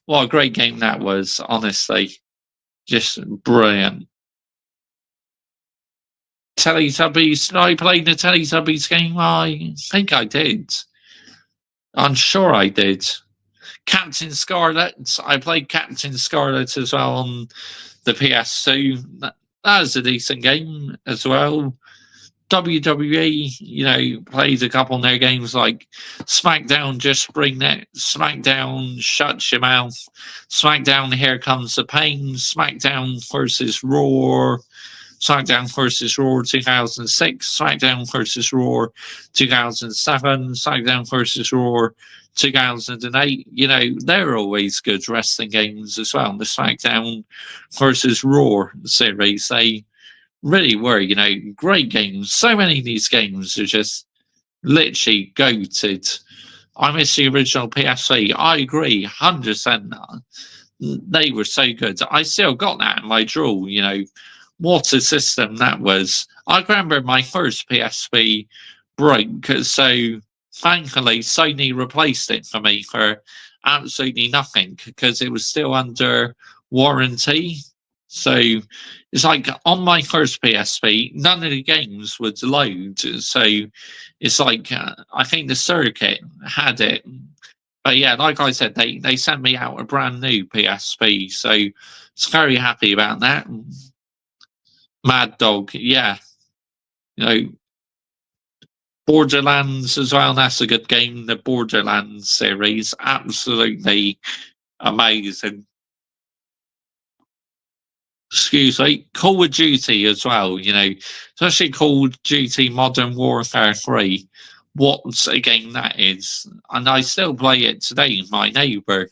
What a great game that was, honestly. Just brilliant. Teletubbies. Did I play the Teletubbies game? I think I did. I'm sure I did. Captain Scarlet. I played Captain Scarlet as well on the PS2. That was a decent game as well. WWE, you know, plays a couple of their games like SmackDown, Just Bring That, SmackDown, Shut Your Mouth, SmackDown, Here Comes the Pain, SmackDown versus Raw, SmackDown versus Raw 2006, SmackDown versus Raw 2007, SmackDown versus Raw 2008. You know, they're always good wrestling games as well. The SmackDown versus Raw series, they really were, you know, great games. So many of these games are just literally goated. I miss the original PSP. I agree, 100%. They were so good. I still got that in my drawer, you know. What a system that was. I remember my first PSP broke, so thankfully Sony replaced it for me for absolutely nothing because it was still under warranty. So it's like on my first PSP, none of the games would load. So it's like I think the circuit had it. But yeah, like I said, they sent me out a brand new PSP. So it's very happy about that. Mad Dog, yeah. You know, Borderlands as well. That's a good game. The Borderlands series, absolutely amazing. Excuse me, Call of Duty as well, you know, especially Call of Duty Modern Warfare 3. What a game that is. And I still play it today, my neighbour.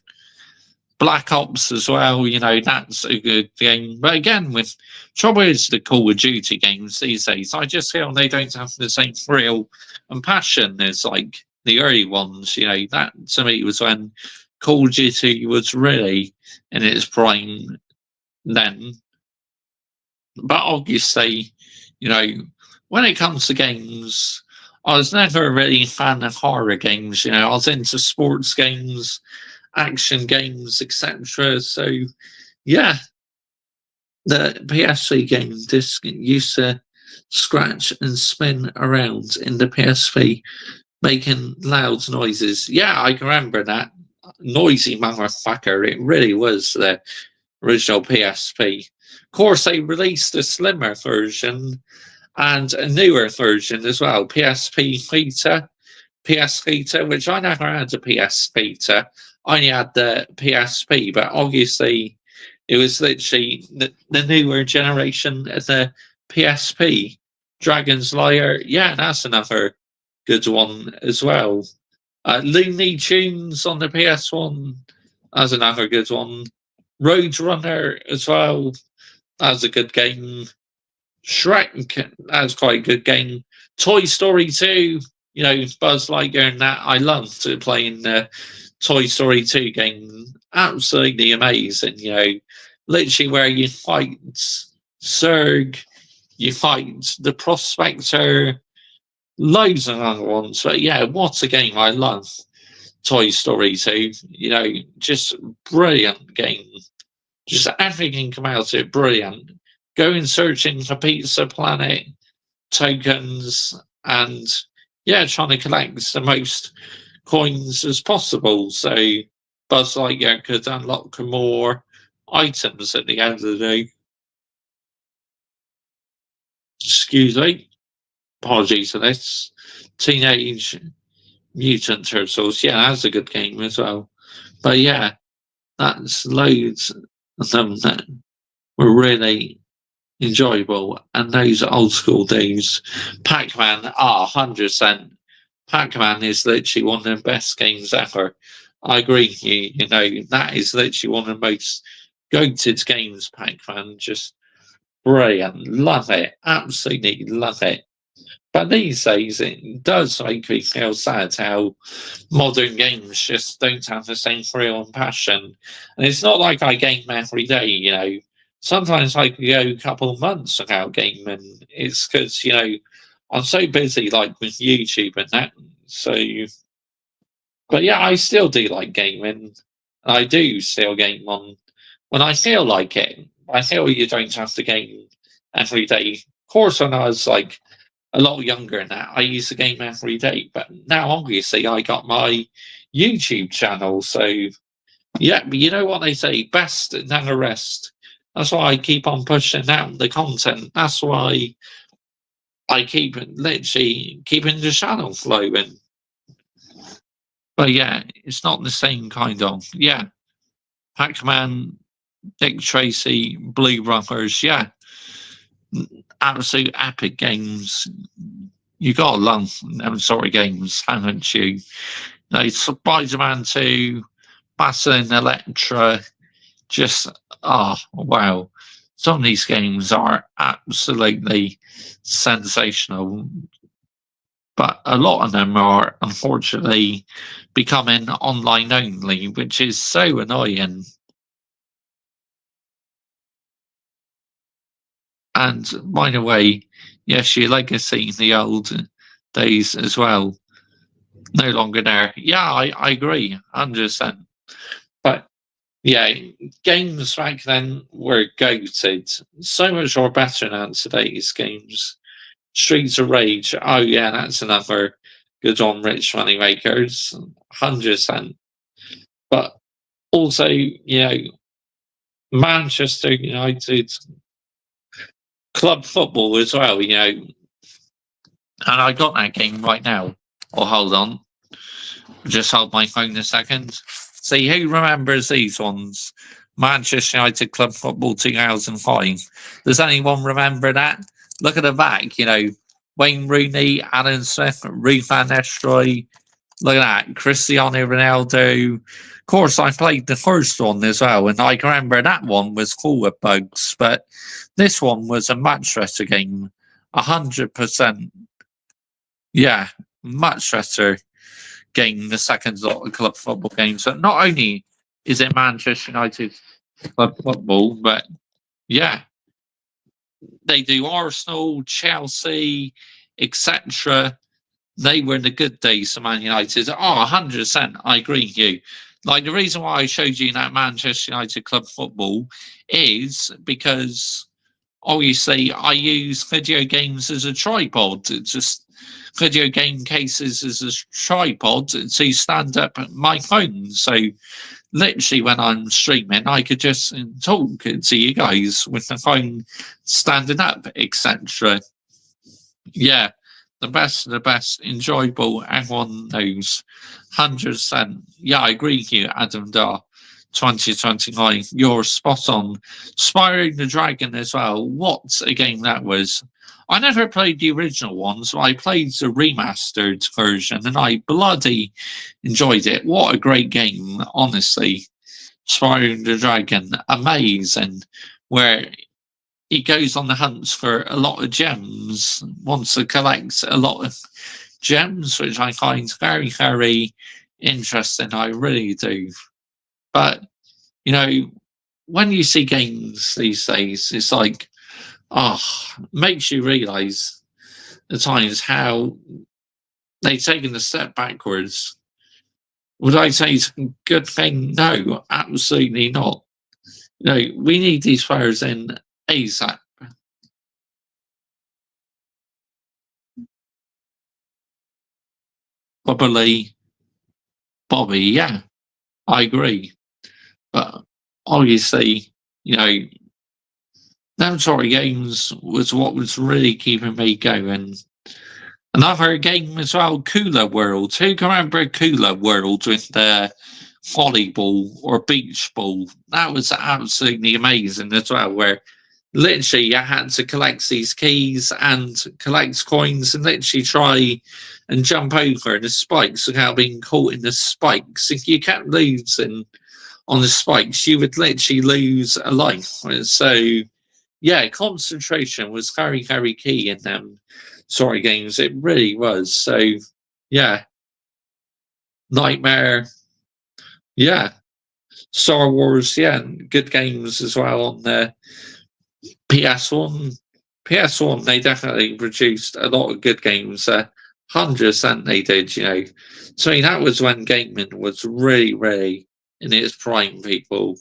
Black Ops as well, you know, that's a good game. But again, with trouble is the Call of Duty games these days, I just feel they don't have the same thrill and passion as like the early ones, you know. That to me was when Call of Duty was really in its prime then. But obviously, you know, when it comes to games, I was never really a fan of horror games. You know, I was into sports games, action games, etc. So, yeah, the PS3 game disc used to scratch and spin around in the PSP, making loud noises. Yeah, I can remember that. Noisy motherfucker. It really was the original PSP. Of course, they released a slimmer version and a newer version as well. PSP Vita, PS Vita, which I never had a PS Vita. I only had the PSP, but obviously it was literally the newer generation of the PSP. Dragon's Lair, yeah, that's another good one as well. Looney Tunes on the PS1, that's another good one. Roadrunner as well, that's a good game. Shrek, that's quite a good game. Toy Story 2, you know, Buzz Lightyear and that. I loved playing the Toy Story 2 game. Absolutely amazing, you know. Literally where you fight Zurg, you fight the Prospector, loads of other ones. But yeah, what a game. I love Toy Story 2. You know, just brilliant game. Just everything come out of it, brilliant. Going searching for Pizza Planet tokens and yeah, trying to collect the most coins as possible. So Buzz Lightyear could unlock more items at the end of the day. Excuse me. Apologies for this. Teenage Mutant Turtles. Yeah, that's a good game as well. But yeah, that's loads of them that were really enjoyable. And those old school days. Pac-Man, 100%. Pac-Man is literally one of the best games ever. I agree with you. You know, that is literally one of the most goated games, Pac-Man. Just brilliant. Love it. Absolutely love it. But these days, it does make me feel sad how modern games just don't have the same thrill and passion. And it's not like I game every day, you know. Sometimes I could go a couple of months without gaming. It's because, you know, I'm so busy, like, with YouTube and that. So, but yeah, I still do like gaming. I do still game on when I feel like it. I feel you don't have to game every day. Of course, when I was, like, a lot younger than that, I used to game every day. But now, obviously, I got my YouTube channel. So, yeah, but you know what they say, best never rest. That's why I keep on pushing out the content. That's why I keep literally keeping the channel flowing. But yeah, it's not the same kind of, yeah. Pac-Man, Dick Tracy, Blue Brothers, yeah. absolute epic games. You got to love them sort of games, haven't you? Spider-Man 2, Battle in Electra, just, oh, wow. Some of these games are absolutely sensational, but a lot of them are unfortunately becoming online only, which is so annoying. And by the way, yes, your legacy in the old days as well, no longer there. Yeah, I agree, 100%. But yeah, games back then were goated. So much more better than today's games. Streets of Rage. Oh yeah, that's another good on Rich Moneymakers. 100%. But also, Manchester United club football as well, and I got that game right now. Oh, hold on. Just hold my phone a second. See, who remembers these ones? Manchester United Club Football 2005. Does anyone remember that? Look at the back, Wayne Rooney, Alan Smith, Ruth Van Nistelrooy. Look at that, Cristiano Ronaldo. Of course, I played the first one as well, and I can remember that one was full of bugs, but this one was a much better game. 100%. Yeah, much better game, the second lot of club football games. So not only is it Manchester United club football, but yeah, they do Arsenal, Chelsea, etc. They were in the good days of Man United. Oh, 100%. I agree with you. Like, the reason why I showed you that Manchester United club football is because obviously I use video games as a tripod. It's just video game cases as a tripod to stand up my phone. So literally when I'm streaming, I could just talk to you guys with the phone standing up, etc. Yeah, the best of the best, enjoyable, everyone knows. 100%. Yeah, I agree with you, Adam Dar. 2029, you're spot on. Spyro the Dragon as well. What a game that was. I never played the original one, so I played the remastered version and I bloody enjoyed it. What a great game, honestly. Spyro the Dragon, amazing. Where he goes on the hunt for a lot of gems, wants to collect a lot of gems, which I find very, very interesting. I really do. But, when you see games these days, it's like, makes you realize at times how they've taken a step backwards. Would I say it's a good thing? No, absolutely not. We need these players in ASAP. Bobby, yeah, I agree. But obviously, them sort of games was what was really keeping me going. Another game as well, Cooler World. Who can remember Cooler World with the volleyball or beach ball? That was absolutely amazing as well, where literally you had to collect these keys and collect coins and literally try and jump over the spikes without being caught in the spikes. If you kept losing on the spikes, you would literally lose a life. So, yeah, concentration was very, very key in them sort of games. It really was. So, yeah, Nightmare, yeah, Star Wars, yeah, good games as well on the PS1. PS1, they definitely produced a lot of good games. 100% they did, So, that was when gaming was really, really in its prime, people.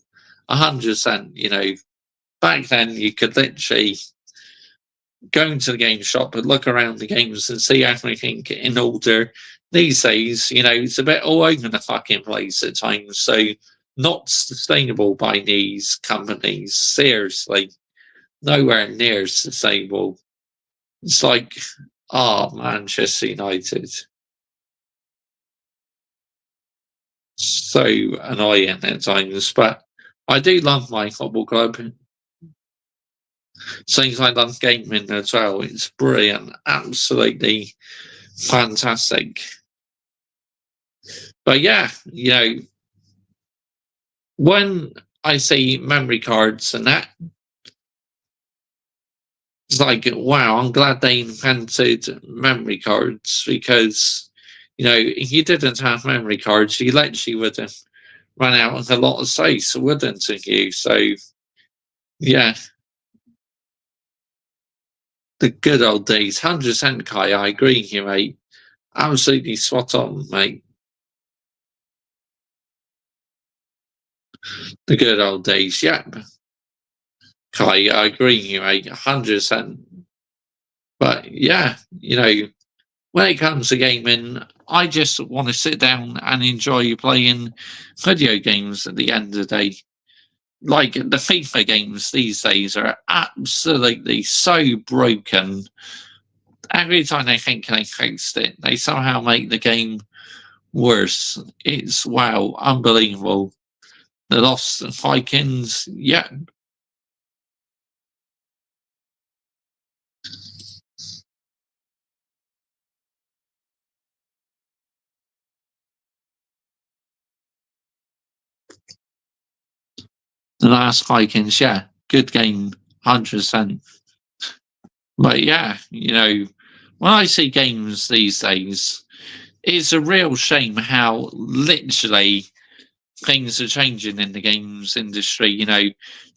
100%, back then you could literally go into the game shop and look around the games and see everything in order. These days, it's a bit all over the fucking place at times. So, not sustainable by these companies. Seriously, nowhere near sustainable. It's like, Manchester United. So annoying at times, but I do love my football club. Things like that gaming as well. It's brilliant, absolutely fantastic. But yeah, when I see memory cards and that, it's like, wow, I'm glad they invented memory cards because, if you didn't have memory cards, you literally would have run out of a lot of space, wouldn't you? So, yeah, the good old days. 100% Kai, I agree with you, mate. Absolutely spot on, mate. The good old days, yep. Kai, I agree with you, mate. 100%. But yeah, when it comes to gaming, I just want to sit down and enjoy playing video games at the end of the day. Like the FIFA games these days are absolutely so broken. Every time they think they fixed it, they somehow make the game worse. It's wow, unbelievable. The Lost Vikings, yeah. The Last Vikings, yeah. Good game, 100%. But yeah, when I see games these days, it's a real shame how literally things are changing in the games industry.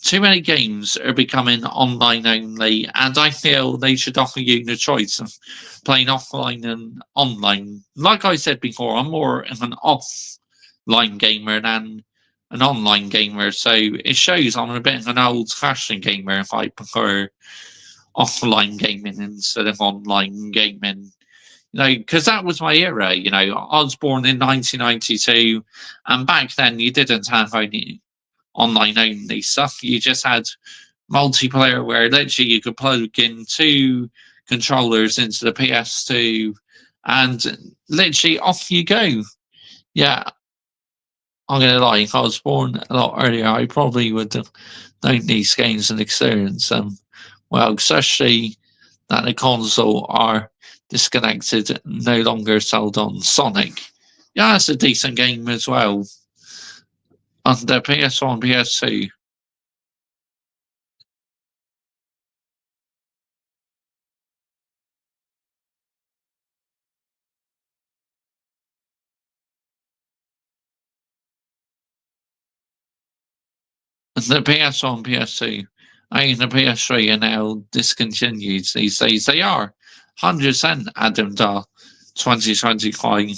Too many games are becoming online only, and I feel they should offer you the choice of playing offline and online. Like I said before, I'm more of an offline gamer than an online gamer, so it shows I'm a bit of an old fashioned gamer if I prefer offline gaming instead of online gaming. Because that was my era. I was born in 1992, and back then you didn't have only online only stuff. You just had multiplayer where literally you could plug in two controllers into the PS2, and literally off you go. Yeah, I'm gonna lie. If I was born a lot earlier, I probably would have known these games and experienced them. Well, especially that the console are disconnected, no longer sold on Sonic. Yeah, that's a decent game as well. On the PS1, PS2. The PS1, PS2. I mean, the PS3 are now discontinued these days. They are 100% Adam Dar 2025.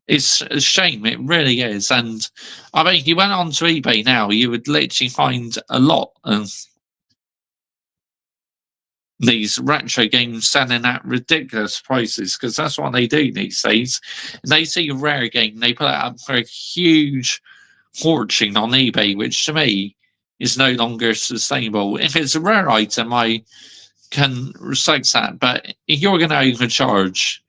It's a shame, it really is. And I mean, if you went on to eBay now, you would literally find a lot of these retro games selling at ridiculous prices because that's what they do these days. They see a rare game, they put it up for a huge fortune on eBay, which to me is no longer sustainable. If it's a rare item, I can respect that, but if you're going to overcharge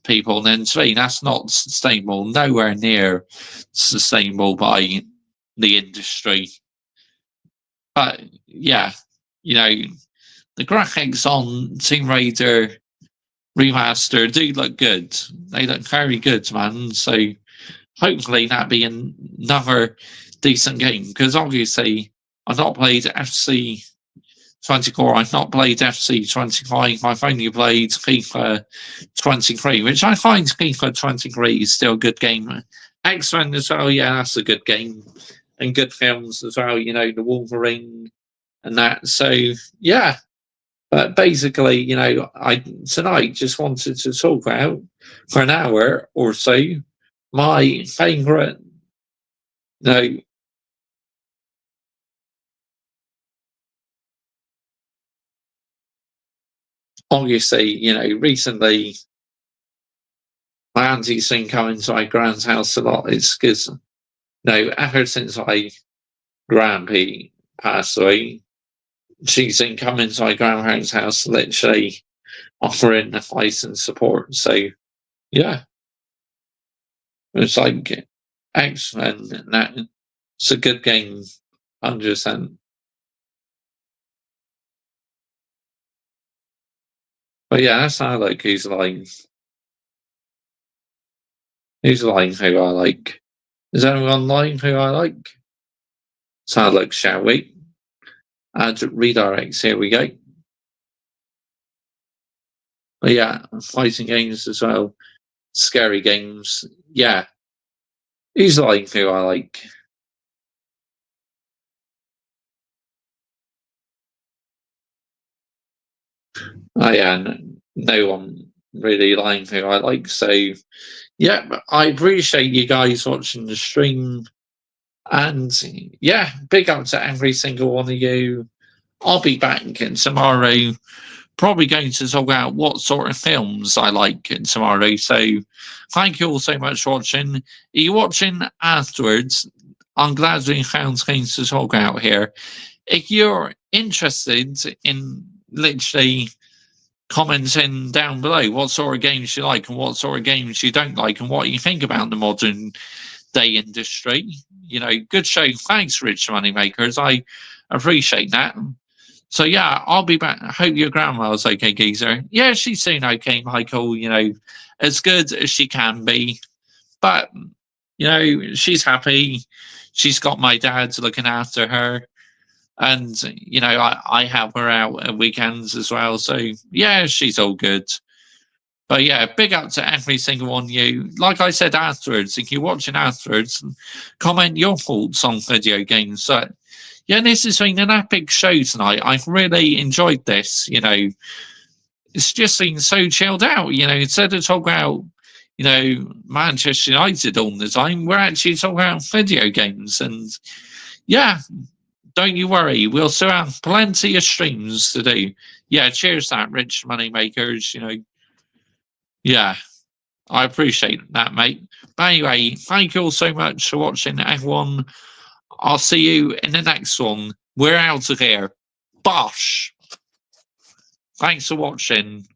people, then to me that's not sustainable, nowhere near sustainable by the industry. But yeah, you know, the graphics on Tomb Raider Remaster do look good. They look very good, man. So hopefully that be another decent game. Because obviously I've not played FC 24. I've not played FC 25. I've only played FIFA 23, which I find FIFA 23 is still a good game. X-Men as well, yeah, that's a good game. And good films as well, the Wolverine and that. So, yeah. But basically, I tonight just wanted to talk about for an hour or so my favourite, you know, obviously, recently my auntie's been coming to my grand's house a lot. It's because, ever since my grandpa passed away, she's been coming to my grandparents' house, literally offering advice and support. So, yeah, it's like excellent. That it's a good game, 100%. But yeah, that's how I like who's lying. Who's lying who I like? Is anyone lying who I like? So look, shall we? Add redirects, here we go. But yeah, fighting games as well. Scary games. Yeah. Who's lying who I like? Oh yeah, no one really lying who I like. So yeah, I appreciate you guys watching the stream. And yeah, big up to every single one of you. I'll be back tomorrow, probably going to talk about what sort of films I like tomorrow. So thank you all so much for watching. Are you watching afterwards? I'm glad we found things to talk about here. If you're interested in literally commenting down below what sort of games you like and what sort of games you don't like and what you think about the modern day industry, good show. Thanks, Rich Moneymakers. I appreciate that. So yeah, I'll be back. I hope your grandma's okay, geezer. Yeah, she's doing okay, Michael. As good as she can be. But she's happy. She's got my dad looking after her. And I help her out at weekends as well. So yeah, she's all good. But yeah, big up to every single one of you. Like I said afterwards, if you're watching afterwards, comment your thoughts on video games. So yeah, this has been an epic show tonight. I've really enjoyed this. It's just been so chilled out. Instead of talking about Manchester United all the time, we're actually talking about video games. And yeah, don't you worry, we'll still have plenty of streams to do. Yeah, cheers that, Rich Moneymakers. Yeah, I appreciate that, mate. But anyway, thank you all so much for watching, everyone. I'll see you in the next one. We're out of here. Bosh. Thanks for watching.